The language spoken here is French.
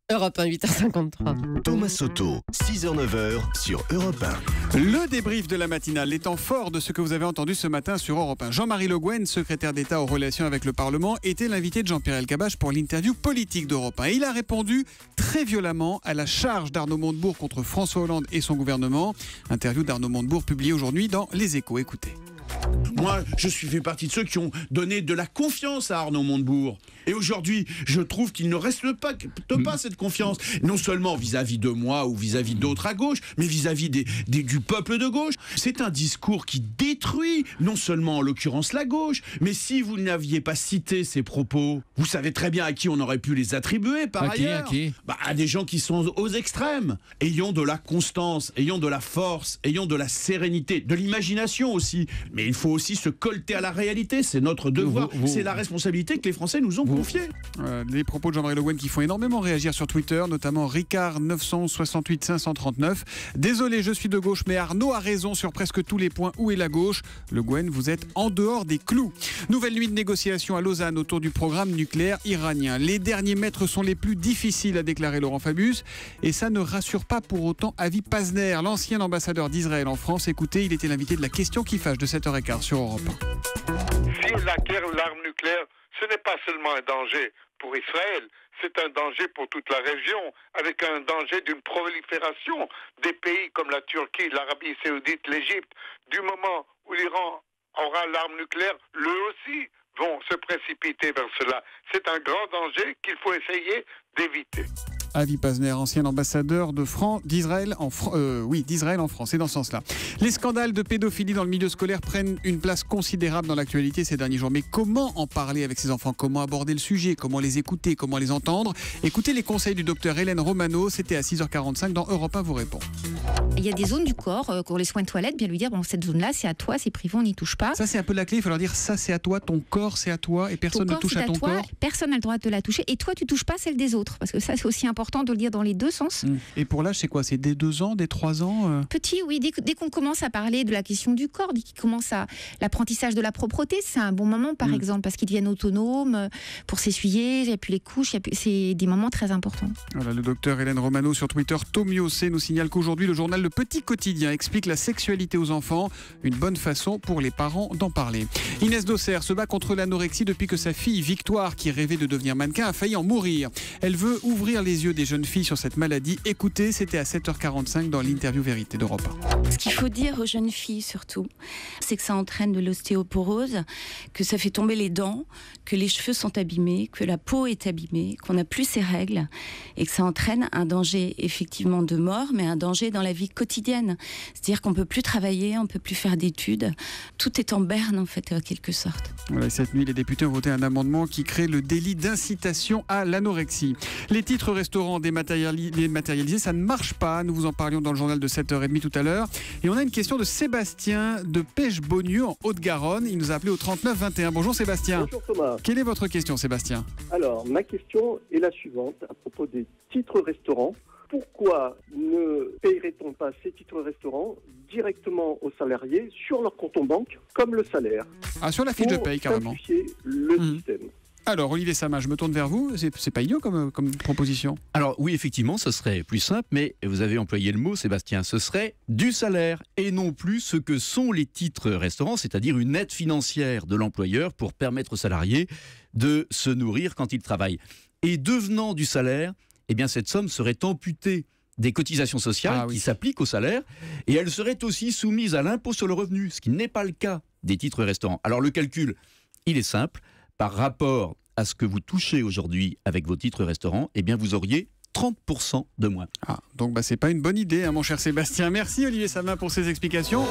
Europe 1, 8h53. Thomas Soto, 6h-9h sur Europe 1. Le débrief de la matinale, les temps forts de ce que vous avez entendu ce matin sur Europe 1. Jean-Marie Le Guen, secrétaire d'État aux relations avec le Parlement, était l'invité de Jean-Pierre Elkabbach pour l'interview politique d'Europe 1. Et il a répondu très violemment à la charge d'Arnaud Montebourg contre François Hollande et son gouvernement. Interview d'Arnaud Montebourg publiée aujourd'hui dans Les Échos. Écoutez. Moi, je fais partie de ceux qui ont donné de la confiance à Arnaud Montebourg. Et aujourd'hui, je trouve qu'il ne respecte pas cette confiance. Non seulement vis-à-vis de moi ou vis-à-vis d'autres à gauche, mais vis-à-vis du peuple de gauche. C'est un discours qui détruit non seulement en l'occurrence la gauche, mais si vous n'aviez pas cité ces propos, vous savez très bien à qui on aurait pu les attribuer par ailleurs. À qui à des gens qui sont aux extrêmes. Ayons de la constance, ayons de la force, ayons de la sérénité, de l'imagination aussi. Mais il faut aussi se colter à la réalité, c'est notre devoir, c'est la responsabilité que les Français nous ont confiée. Les propos de Jean-Marie Le Guen qui font énormément réagir sur Twitter, notamment Ricard 968 539. Désolé, je suis de gauche, mais Arnaud a raison sur presque tous les points. Où est la gauche? Le Guen, vous êtes en dehors des clous. Nouvelle nuit de négociation à Lausanne autour du programme nucléaire iranien. Les derniers mètres sont les plus difficiles, a déclaré Laurent Fabius, et ça ne rassure pas pour autant Avi Pazner, l'ancien ambassadeur d'Israël en France. Écoutez, il était l'invité de la question qui fâche de 7h15 sur Europe 1. S'ils acquièrent l'arme nucléaire, ce n'est pas seulement un danger pour Israël, c'est un danger pour toute la région, avec un danger d'une prolifération des pays comme la Turquie, l'Arabie Saoudite, l'Égypte. Du moment où l'Iran aura l'arme nucléaire, eux aussi vont se précipiter vers cela. C'est un grand danger qu'il faut essayer d'éviter. Avi Pazner, ancien ambassadeur d'Israël en France. C'est dans ce sens-là. Les scandales de pédophilie dans le milieu scolaire prennent une place considérable dans l'actualité ces derniers jours. Mais comment en parler avec ces enfants? Comment aborder le sujet? Comment les écouter? Comment les entendre? Écoutez les conseils du docteur Hélène Romano. C'était à 6h45 dans Europe 1 vous répond. Il y a des zones du corps, pour les soins de toilette, bien lui dire, bon, cette zone-là, c'est à toi, c'est privé, on n'y touche pas. Ça, c'est un peu la clé. Il faut leur dire, ça, c'est à toi, ton corps, c'est à toi, et personne ne touche à ton corps. Personne n'a le droit de la toucher, et toi, tu touches pas celle des autres. Parce que ça, c'est aussi important de le dire dans les deux sens. Et pour l'âge, c'est quoi? C'est dès 2 ans, dès 3 ans Petit, oui. Dès qu'on commence à parler de la question du corps, dès qu'il commence à l'apprentissage de la propreté, c'est un bon moment, par exemple, parce qu'ils deviennent autonomes pour s'essuyer, il n'y a plus les couches, c'est des moments très importants. Voilà, le docteur Hélène Romano sur Twitter. Tomio C nous signale qu'aujourd'hui, le journal Le Petit Quotidien explique la sexualité aux enfants. Une bonne façon pour les parents d'en parler. Inès Dosser se bat contre l'anorexie depuis que sa fille Victoire, qui rêvait de devenir mannequin, a failli en mourir. Elle veut ouvrir les yeux des jeunes filles sur cette maladie. Écoutez, c'était à 7h45 dans l'interview Vérité d'Europe 1. Ce qu'il faut dire aux jeunes filles surtout, c'est que ça entraîne de l'ostéoporose, que ça fait tomber les dents, que les cheveux sont abîmés, que la peau est abîmée, qu'on n'a plus ses règles et que ça entraîne un danger effectivement de mort, mais un danger dans la vie quotidienne. C'est-à-dire qu'on ne peut plus travailler, on ne peut plus faire d'études. Tout est en berne en fait, en quelque sorte. Voilà, cette nuit, les députés ont voté un amendement qui crée le délit d'incitation à l'anorexie. Les titres restaurants dématérialisés, ça ne marche pas. Nous vous en parlions dans le journal de 7h30 tout à l'heure. Et on a une question de Sébastien de Pêche-Beaunieu en Haute-Garonne. Il nous a appelé au 39 21. Bonjour Sébastien. Bonjour Thomas. Quelle est votre question Sébastien? Alors, ma question est la suivante à propos des titres restaurants. Pourquoi ne payerait-on pas ces titres restaurants directement aux salariés sur leur compte en banque, comme le salaire? Ah, sur la fiche de paye, carrément. Pour simplifier le système. Alors, Olivier Sama, je me tourne vers vous. C'est pas idiot comme proposition. Alors oui, effectivement, ce serait plus simple, mais vous avez employé le mot, Sébastien, ce serait du salaire et non plus ce que sont les titres restaurants, c'est-à-dire une aide financière de l'employeur pour permettre aux salariés de se nourrir quand ils travaillent. Et devenant du salaire, eh bien cette somme serait amputée des cotisations sociales qui s'appliquent au salaire et elle serait aussi soumise à l'impôt sur le revenu, ce qui n'est pas le cas des titres restaurants. Alors le calcul, il est simple. Par rapport à ce que vous touchez aujourd'hui avec vos titres restaurants, eh bien vous auriez 30% de moins. Ah, donc c'est pas une bonne idée, mon cher Sébastien. Merci Olivier Samin pour ces explications.